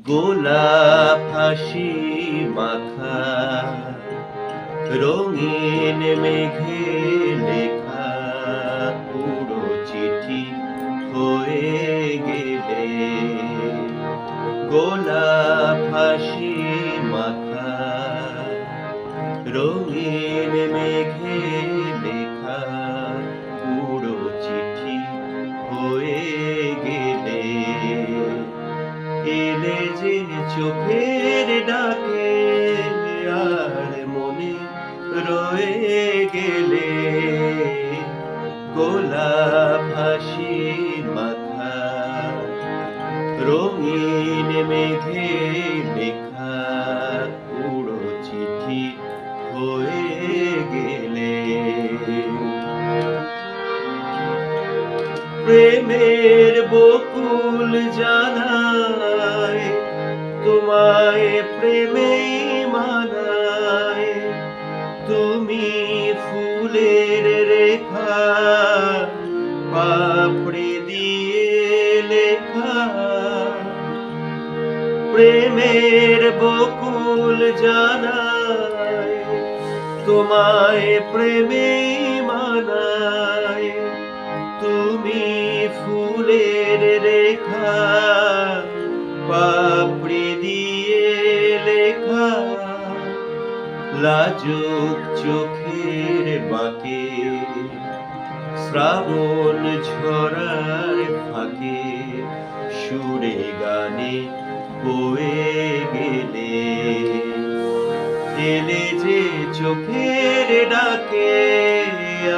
গোলাপ হাসি মাখা রঙিন মেঘে লেখা পুরো চিঠি হয়ে গেলে। গোলাপ হাসি মাখা রঙিন মেঘে লেখা পুরো চিঠি হয়ে গেলে। এলে যে চোখের ডাকে আর মনে রয়ে গেলে। গোলাপ হাসি মাখা রঙিন মেঘে লেখা পুরো চিঠি হয়ে গেলে। প্রেমের বকুল জানায় তোমায় প্রেমেই মানায়। তুমি ফুলের রেখা পাপড়ি দিয়ে লেখা। প্রেমের বকুল জানায় তোমায় প্রেমেই মানায়। তুমি ফুলের রেখা পাপড়ি দিয়ে লেখা। লাজুক চোখের বাঁকে শ্রাবণ ঝরার ফাঁকে সুরে গানে বয়ে গেলে। এলে যে চোখের ডাকে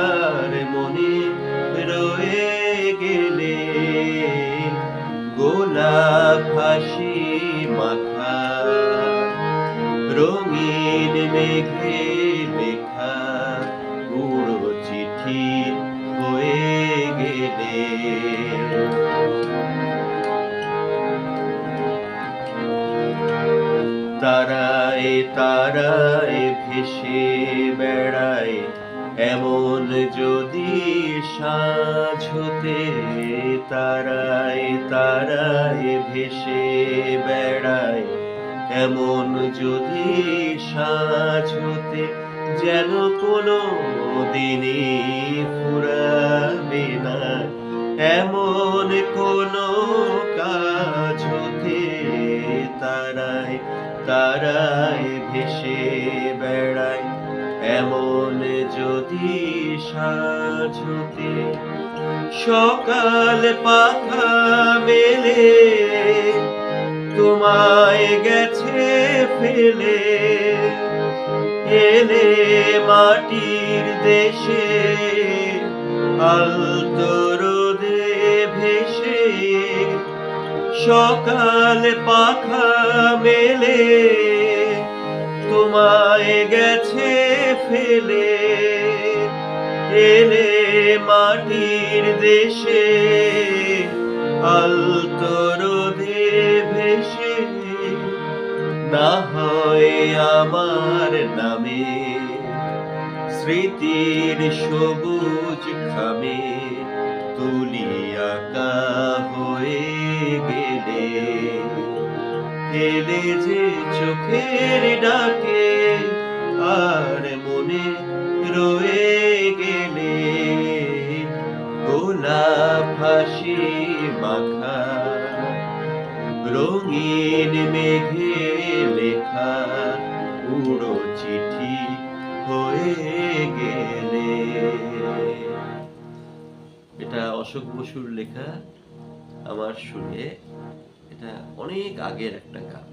আর মনে রয়ে গেলে। গোলাপ হাসি মাখা রঙিন মেঘে লেখা পুরো চিঠি হয়ে গেলে। তারায় তারায় ভেসে বেড়ায় এমন যদি সাঁঝ হতে। তারায় তারায় ভেসে বেড়ায় এমন যদি সাঁঝ হতে। যেন কোনো দিনই ফুরাবে না এমন কোনো কাজ হতে। তারায় তারায় ভেসে বেড়ায় এমন যদি সাঁঝ হতে। সকাল পাখা মেলে তোমায় গেছে ফেলে। এলে মাটির দেশে আলতো রোদে ভেসে। সকাল পাখা মেলে তোমায় গেছে ফেলে। এলে মাটির দেশে আলতো রোদে ভেসে। না হয় আমার নামে স্মৃতির সবুজ খামে তুলি আঁকা হয়ে গেলে। এলে যে চোখের ডাকে আর মনে রয়ে গেলে। গোলাপ হাসি মাখা রঙিন মেঘে লেখা পুরো চিঠি হয়ে গেলে। এটা অশোক বসুর লেখা আমার সুরে। এটা অনেক আগের একটা গান।